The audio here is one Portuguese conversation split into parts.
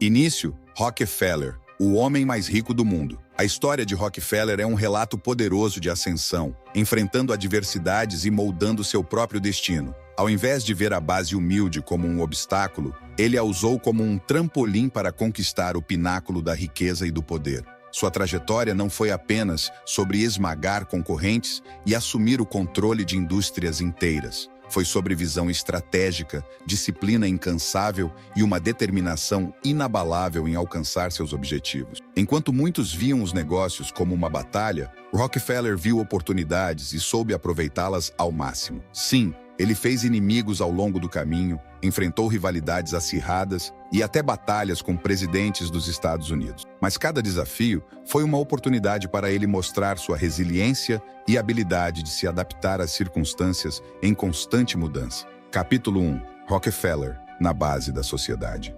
Início: Rockefeller, o homem mais rico do mundo. A história de Rockefeller é um relato poderoso de ascensão, enfrentando adversidades e moldando seu próprio destino. Ao invés de ver a base humilde como um obstáculo, ele a usou como um trampolim para conquistar o pináculo da riqueza e do poder. Sua trajetória não foi apenas sobre esmagar concorrentes e assumir o controle de indústrias inteiras. Foi sobre visão estratégica, disciplina incansável e uma determinação inabalável em alcançar seus objetivos. Enquanto muitos viam os negócios como uma batalha, Rockefeller viu oportunidades e soube aproveitá-las ao máximo. Sim, ele fez inimigos ao longo do caminho, enfrentou rivalidades acirradas e até batalhas com presidentes dos Estados Unidos. Mas cada desafio foi uma oportunidade para ele mostrar sua resiliência e habilidade de se adaptar às circunstâncias em constante mudança. Capítulo 1. Rockefeller, na base da sociedade.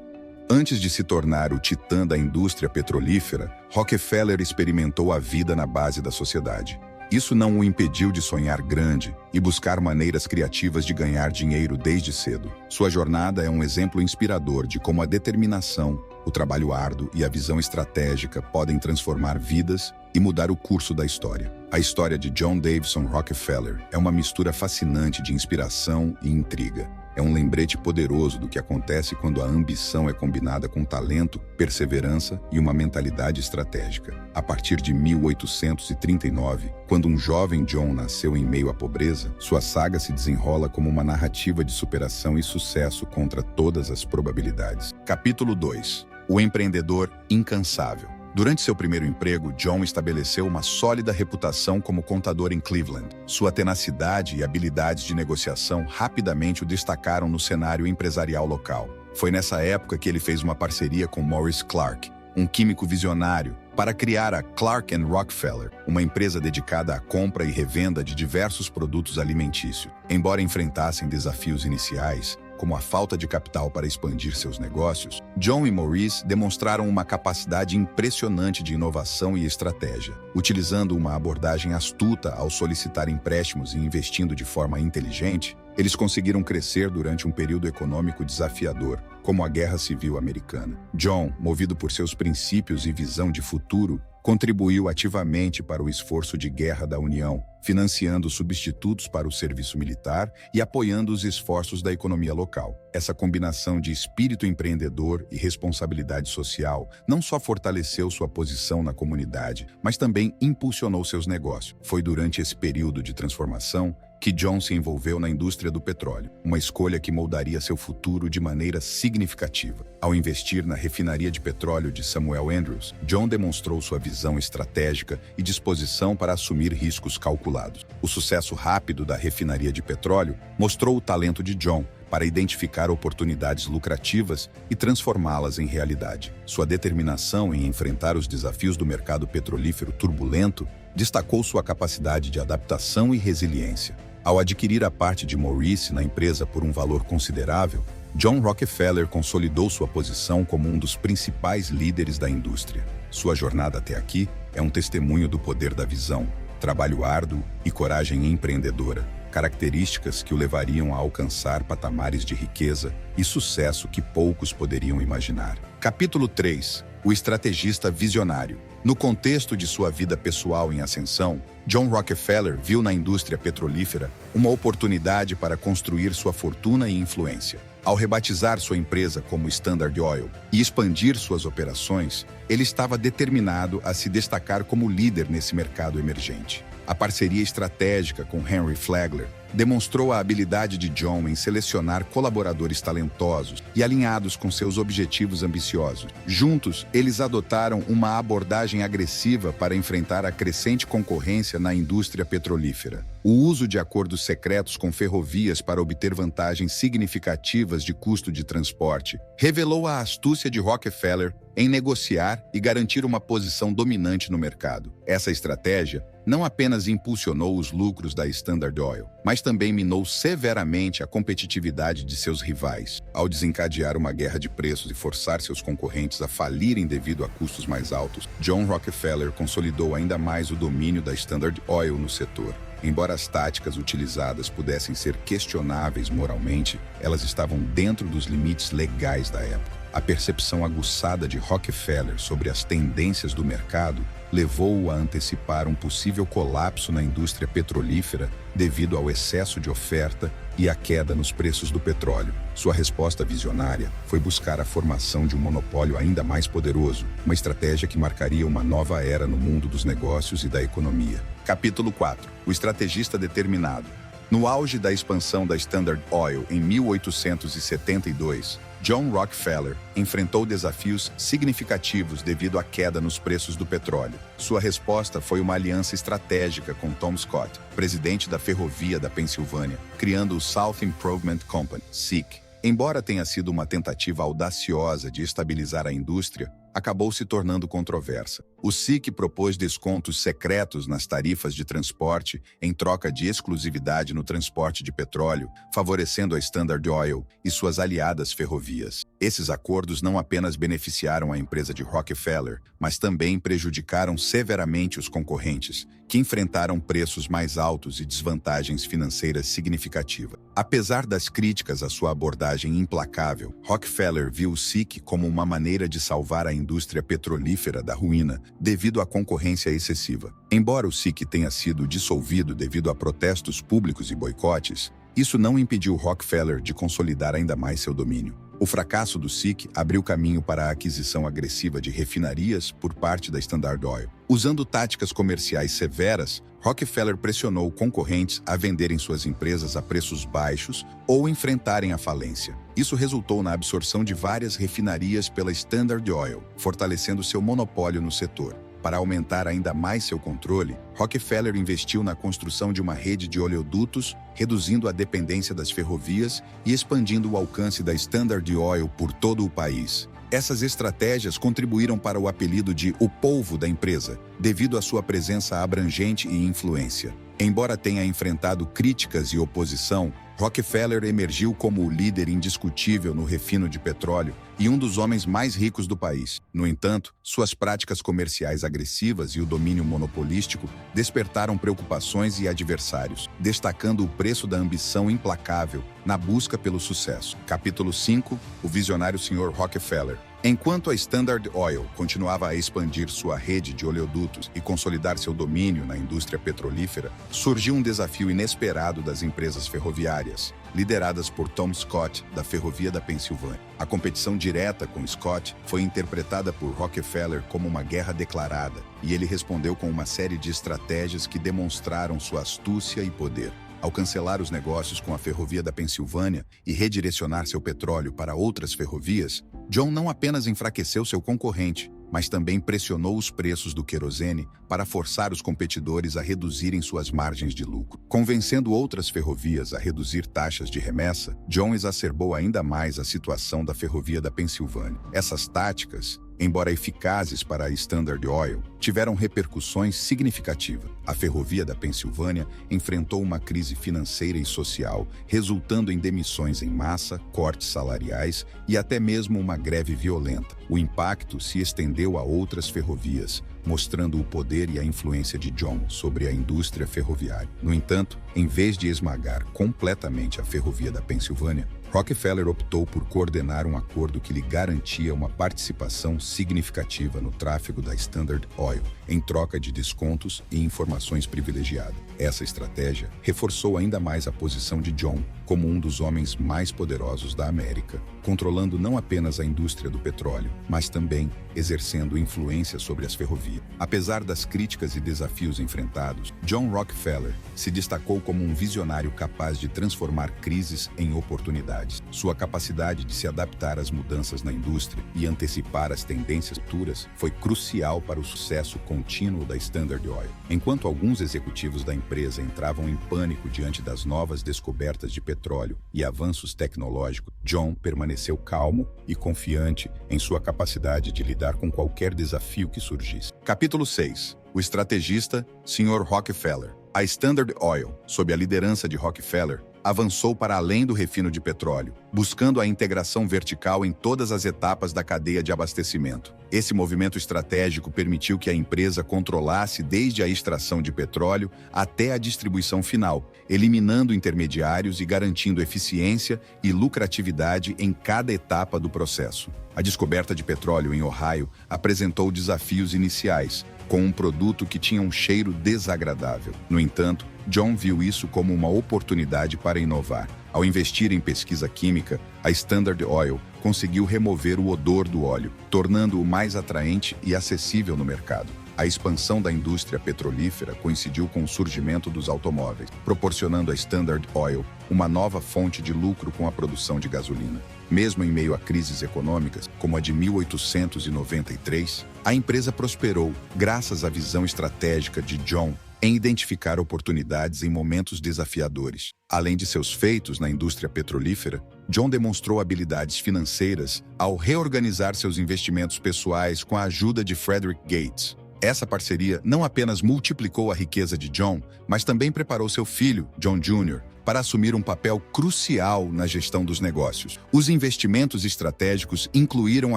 Antes de se tornar o titã da indústria petrolífera, Rockefeller experimentou a vida na base da sociedade. Isso não o impediu de sonhar grande e buscar maneiras criativas de ganhar dinheiro desde cedo. Sua jornada é um exemplo inspirador de como a determinação, o trabalho árduo e a visão estratégica podem transformar vidas e mudar o curso da história. A história de John Davison Rockefeller é uma mistura fascinante de inspiração e intriga. É um lembrete poderoso do que acontece quando a ambição é combinada com talento, perseverança e uma mentalidade estratégica. A partir de 1839, quando um jovem John nasceu em meio à pobreza, sua saga se desenrola como uma narrativa de superação e sucesso contra todas as probabilidades. Capítulo 2. O empreendedor incansável. Durante seu primeiro emprego, John estabeleceu uma sólida reputação como contador em Cleveland. Sua tenacidade e habilidades de negociação rapidamente o destacaram no cenário empresarial local. Foi nessa época que ele fez uma parceria com Maurice Clark, um químico visionário, para criar a Clark & Rockefeller, uma empresa dedicada à compra e revenda de diversos produtos alimentícios. Embora enfrentassem desafios iniciais, como a falta de capital para expandir seus negócios, John e Maurice demonstraram uma capacidade impressionante de inovação e estratégia. Utilizando uma abordagem astuta ao solicitar empréstimos e investindo de forma inteligente, eles conseguiram crescer durante um período econômico desafiador, como a Guerra Civil Americana. John, movido por seus princípios e visão de futuro, contribuiu ativamente para o esforço de guerra da União, financiando substitutos para o serviço militar e apoiando os esforços da economia local. Essa combinação de espírito empreendedor e responsabilidade social não só fortaleceu sua posição na comunidade, mas também impulsionou seus negócios. Foi durante esse período de transformação que John se envolveu na indústria do petróleo, uma escolha que moldaria seu futuro de maneira significativa. Ao investir na refinaria de petróleo de Samuel Andrews, John demonstrou sua visão estratégica e disposição para assumir riscos calculados. O sucesso rápido da refinaria de petróleo mostrou o talento de John para identificar oportunidades lucrativas e transformá-las em realidade. Sua determinação em enfrentar os desafios do mercado petrolífero turbulento destacou sua capacidade de adaptação e resiliência. Ao adquirir a parte de Maurice na empresa por um valor considerável, John Rockefeller consolidou sua posição como um dos principais líderes da indústria. Sua jornada até aqui é um testemunho do poder da visão, trabalho árduo e coragem empreendedora, características que o levariam a alcançar patamares de riqueza e sucesso que poucos poderiam imaginar. Capítulo 3. O estrategista visionário. No contexto de sua vida pessoal em ascensão, John Rockefeller viu na indústria petrolífera uma oportunidade para construir sua fortuna e influência. Ao rebatizar sua empresa como Standard Oil e expandir suas operações, ele estava determinado a se destacar como líder nesse mercado emergente. A parceria estratégica com Henry Flagler demonstrou a habilidade de John em selecionar colaboradores talentosos e alinhados com seus objetivos ambiciosos. Juntos, eles adotaram uma abordagem agressiva para enfrentar a crescente concorrência na indústria petrolífera. O uso de acordos secretos com ferrovias para obter vantagens significativas de custo de transporte revelou a astúcia de Rockefeller em negociar e garantir uma posição dominante no mercado. Essa estratégia não apenas impulsionou os lucros da Standard Oil, mas também minou severamente a competitividade de seus rivais. Ao desencadear uma guerra de preços e forçar seus concorrentes a falirem devido a custos mais altos, John Rockefeller consolidou ainda mais o domínio da Standard Oil no setor. Embora as táticas utilizadas pudessem ser questionáveis moralmente, elas estavam dentro dos limites legais da época. A percepção aguçada de Rockefeller sobre as tendências do mercado levou-o a antecipar um possível colapso na indústria petrolífera devido ao excesso de oferta e à queda nos preços do petróleo. Sua resposta visionária foi buscar a formação de um monopólio ainda mais poderoso, uma estratégia que marcaria uma nova era no mundo dos negócios e da economia. Capítulo 4. O estrategista determinado. No auge da expansão da Standard Oil em 1872, John Rockefeller enfrentou desafios significativos devido à queda nos preços do petróleo. Sua resposta foi uma aliança estratégica com Tom Scott, presidente da Ferrovia da Pensilvânia, criando o South Improvement Company, SIC. Embora tenha sido uma tentativa audaciosa de estabilizar a indústria, acabou se tornando controversa. O SIC propôs descontos secretos nas tarifas de transporte em troca de exclusividade no transporte de petróleo, favorecendo a Standard Oil e suas aliadas ferrovias. Esses acordos não apenas beneficiaram a empresa de Rockefeller, mas também prejudicaram severamente os concorrentes, que enfrentaram preços mais altos e desvantagens financeiras significativas. Apesar das críticas à sua abordagem implacável, Rockefeller viu o SIC como uma maneira de salvar a indústria petrolífera da ruína devido à concorrência excessiva. Embora o SIC tenha sido dissolvido devido a protestos públicos e boicotes, isso não impediu Rockefeller de consolidar ainda mais seu domínio. O fracasso do SIC abriu caminho para a aquisição agressiva de refinarias por parte da Standard Oil. Usando táticas comerciais severas, Rockefeller pressionou concorrentes a venderem suas empresas a preços baixos ou enfrentarem a falência. Isso resultou na absorção de várias refinarias pela Standard Oil, fortalecendo seu monopólio no setor. Para aumentar ainda mais seu controle, Rockefeller investiu na construção de uma rede de oleodutos, reduzindo a dependência das ferrovias e expandindo o alcance da Standard Oil por todo o país. Essas estratégias contribuíram para o apelido de "o polvo" da empresa, devido à sua presença abrangente e influência. Embora tenha enfrentado críticas e oposição, Rockefeller emergiu como o líder indiscutível no refino de petróleo e um dos homens mais ricos do país. No entanto, suas práticas comerciais agressivas e o domínio monopolístico despertaram preocupações e adversários, destacando o preço da ambição implacável na busca pelo sucesso. Capítulo 5. O visionário Sr. Rockefeller. Enquanto a Standard Oil continuava a expandir sua rede de oleodutos e consolidar seu domínio na indústria petrolífera, surgiu um desafio inesperado das empresas ferroviárias, lideradas por Tom Scott, da Ferrovia da Pensilvânia. A competição direta com Scott foi interpretada por Rockefeller como uma guerra declarada, e ele respondeu com uma série de estratégias que demonstraram sua astúcia e poder. Ao cancelar os negócios com a Ferrovia da Pensilvânia e redirecionar seu petróleo para outras ferrovias, John não apenas enfraqueceu seu concorrente, mas também pressionou os preços do querosene para forçar os competidores a reduzirem suas margens de lucro. Convencendo outras ferrovias a reduzir taxas de remessa, John exacerbou ainda mais a situação da Ferrovia da Pensilvânia. Essas táticas, embora eficazes para a Standard Oil, tiveram repercussões significativas. A Ferrovia da Pensilvânia enfrentou uma crise financeira e social, resultando em demissões em massa, cortes salariais e até mesmo uma greve violenta. O impacto se estendeu a outras ferrovias, mostrando o poder e a influência de John sobre a indústria ferroviária. No entanto, em vez de esmagar completamente a Ferrovia da Pensilvânia, Rockefeller optou por coordenar um acordo que lhe garantia uma participação significativa no tráfego da Standard Oil, em troca de descontos e informações privilegiadas. Essa estratégia reforçou ainda mais a posição de John como um dos homens mais poderosos da América, controlando não apenas a indústria do petróleo, mas também exercendo influência sobre as ferrovias. Apesar das críticas e desafios enfrentados, John Rockefeller se destacou como um visionário capaz de transformar crises em oportunidades. Sua capacidade de se adaptar às mudanças na indústria e antecipar as tendências futuras foi crucial para o sucesso contínuo da Standard Oil. Enquanto alguns executivos da empresa entravam em pânico diante das novas descobertas de petróleo e avanços tecnológicos, John permaneceu calmo e confiante em sua capacidade de lidar com qualquer desafio que surgisse. Capítulo 6. O estrategista Sr. Rockefeller. A Standard Oil, sob a liderança de Rockefeller, avançou para além do refino de petróleo, buscando a integração vertical em todas as etapas da cadeia de abastecimento. Esse movimento estratégico permitiu que a empresa controlasse desde a extração de petróleo até a distribuição final, eliminando intermediários e garantindo eficiência e lucratividade em cada etapa do processo. A descoberta de petróleo em Ohio apresentou desafios iniciais, com um produto que tinha um cheiro desagradável. No entanto, John viu isso como uma oportunidade para inovar. Ao investir em pesquisa química, a Standard Oil conseguiu remover o odor do óleo, tornando-o mais atraente e acessível no mercado. A expansão da indústria petrolífera coincidiu com o surgimento dos automóveis, proporcionando à Standard Oil uma nova fonte de lucro com a produção de gasolina. Mesmo em meio a crises econômicas, como a de 1893, a empresa prosperou graças à visão estratégica de John em identificar oportunidades em momentos desafiadores. Além de seus feitos na indústria petrolífera, John demonstrou habilidades financeiras ao reorganizar seus investimentos pessoais com a ajuda de Frederick Gates. Essa parceria não apenas multiplicou a riqueza de John, mas também preparou seu filho, John Jr., para assumir um papel crucial na gestão dos negócios. Os investimentos estratégicos incluíram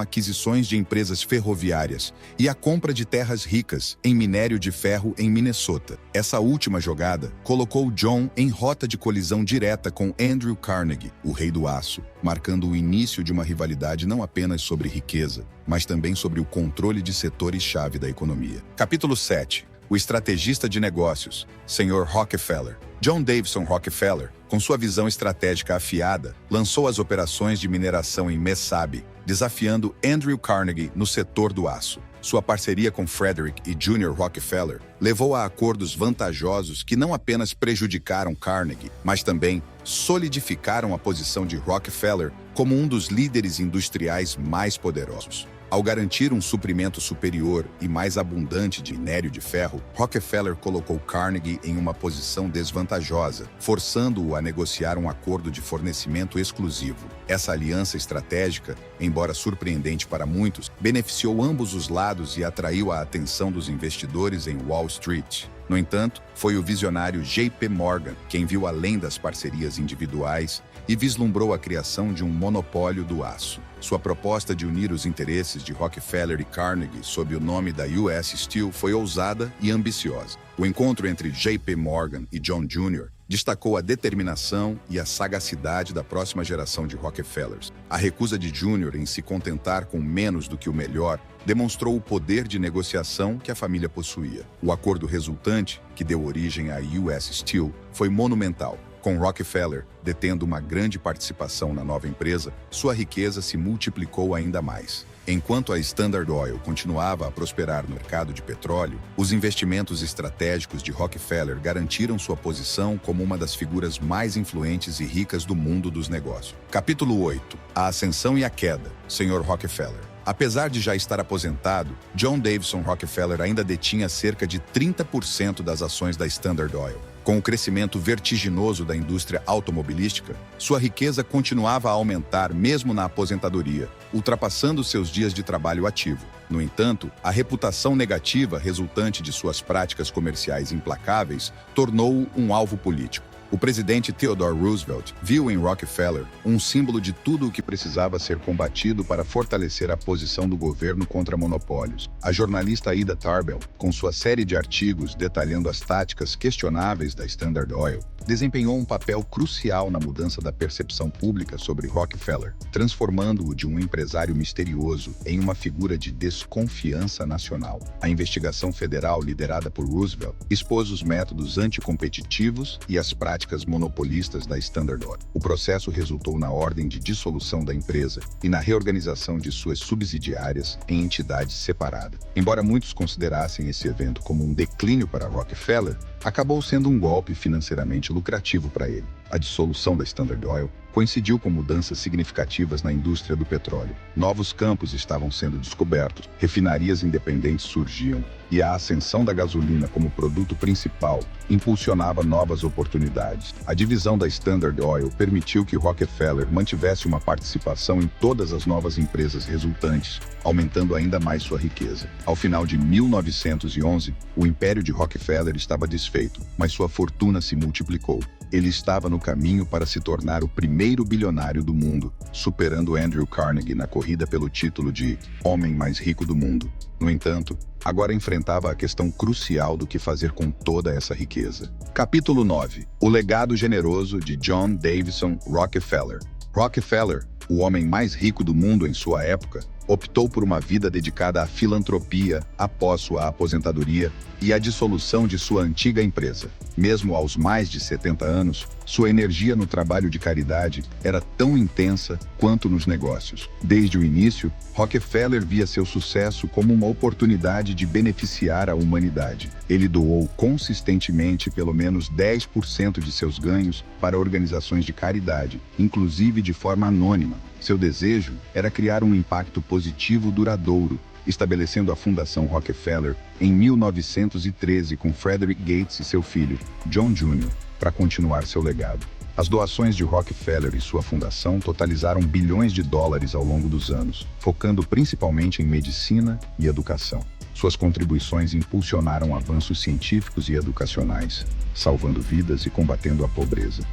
aquisições de empresas ferroviárias e a compra de terras ricas em minério de ferro em Minnesota. Essa última jogada colocou John em rota de colisão direta com Andrew Carnegie, o rei do aço, marcando o início de uma rivalidade não apenas sobre riqueza, mas também sobre o controle de setores-chave da economia. Capítulo 7. O estrategista de negócios, Sr. Rockefeller. John Davison Rockefeller, com sua visão estratégica afiada, lançou as operações de mineração em Mesabi, desafiando Andrew Carnegie no setor do aço. Sua parceria com Frederick e Jr. Rockefeller levou a acordos vantajosos que não apenas prejudicaram Carnegie, mas também solidificaram a posição de Rockefeller como um dos líderes industriais mais poderosos. Ao garantir um suprimento superior e mais abundante de minério de ferro, Rockefeller colocou Carnegie em uma posição desvantajosa, forçando-o a negociar um acordo de fornecimento exclusivo. Essa aliança estratégica, embora surpreendente para muitos, beneficiou ambos os lados e atraiu a atenção dos investidores em Wall Street. No entanto, foi o visionário J.P. Morgan quem viu além das parcerias individuais e vislumbrou a criação de um monopólio do aço. Sua proposta de unir os interesses de Rockefeller e Carnegie sob o nome da US Steel foi ousada e ambiciosa. O encontro entre J.P. Morgan e John Jr. destacou a determinação e a sagacidade da próxima geração de Rockefellers. A recusa de Jr. em se contentar com menos do que o melhor demonstrou o poder de negociação que a família possuía. O acordo resultante, que deu origem à US Steel, foi monumental. Com Rockefeller detendo uma grande participação na nova empresa, sua riqueza se multiplicou ainda mais. Enquanto a Standard Oil continuava a prosperar no mercado de petróleo, os investimentos estratégicos de Rockefeller garantiram sua posição como uma das figuras mais influentes e ricas do mundo dos negócios. Capítulo 8. A ascensão e a queda, Sr. Rockefeller. Apesar de já estar aposentado, John Davison Rockefeller ainda detinha cerca de 30% das ações da Standard Oil. Com o crescimento vertiginoso da indústria automobilística, sua riqueza continuava a aumentar mesmo na aposentadoria, ultrapassando seus dias de trabalho ativo. No entanto, a reputação negativa resultante de suas práticas comerciais implacáveis tornou-o um alvo político. O presidente Theodore Roosevelt viu em Rockefeller um símbolo de tudo o que precisava ser combatido para fortalecer a posição do governo contra monopólios. A jornalista Ida Tarbell, com sua série de artigos detalhando as táticas questionáveis da Standard Oil, desempenhou um papel crucial na mudança da percepção pública sobre Rockefeller, transformando-o de um empresário misterioso em uma figura de desconfiança nacional. A investigação federal liderada por Roosevelt expôs os métodos anticompetitivos e as práticas monopolistas da Standard Oil. O processo resultou na ordem de dissolução da empresa e na reorganização de suas subsidiárias em entidades separadas. Embora muitos considerassem esse evento como um declínio para Rockefeller, acabou sendo um golpe financeiramente lucrativo para ele. A dissolução da Standard Oil coincidiu com mudanças significativas na indústria do petróleo. Novos campos estavam sendo descobertos, refinarias independentes surgiam, e a ascensão da gasolina como produto principal impulsionava novas oportunidades. A divisão da Standard Oil permitiu que Rockefeller mantivesse uma participação em todas as novas empresas resultantes, aumentando ainda mais sua riqueza. Ao final de 1911, o império de Rockefeller estava desfeito, mas sua fortuna se multiplicou. Ele estava no caminho para se tornar o primeiro bilionário do mundo, superando Andrew Carnegie na corrida pelo título de Homem Mais Rico do Mundo. No entanto, agora enfrentava a questão crucial do que fazer com toda essa riqueza. Capítulo 9. O legado generoso de John Davison Rockefeller. Rockefeller, o homem mais rico do mundo em sua época, optou por uma vida dedicada à filantropia após sua aposentadoria e à dissolução de sua antiga empresa. Mesmo aos mais de 70 anos, sua energia no trabalho de caridade era tão intensa quanto nos negócios. Desde o início, Rockefeller via seu sucesso como uma oportunidade de beneficiar a humanidade. Ele doou consistentemente pelo menos 10% de seus ganhos para organizações de caridade, inclusive de forma anônima. Seu desejo era criar um impacto positivo duradouro, estabelecendo a Fundação Rockefeller em 1913 com Frederick Gates e seu filho, John Jr., para continuar seu legado. As doações de Rockefeller e sua fundação totalizaram bilhões de dólares ao longo dos anos, focando principalmente em medicina e educação. Suas contribuições impulsionaram avanços científicos e educacionais, salvando vidas e combatendo a pobreza.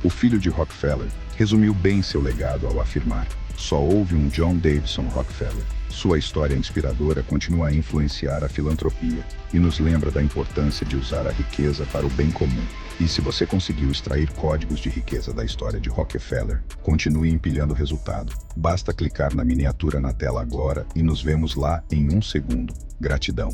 O filho de Rockefeller resumiu bem seu legado ao afirmar: só houve um John Davison Rockefeller. Sua história inspiradora continua a influenciar a filantropia e nos lembra da importância de usar a riqueza para o bem comum. E se você conseguiu extrair códigos de riqueza da história de Rockefeller, continue empilhando o resultado. Basta clicar na miniatura na tela agora e nos vemos lá em 1 segundo. Gratidão.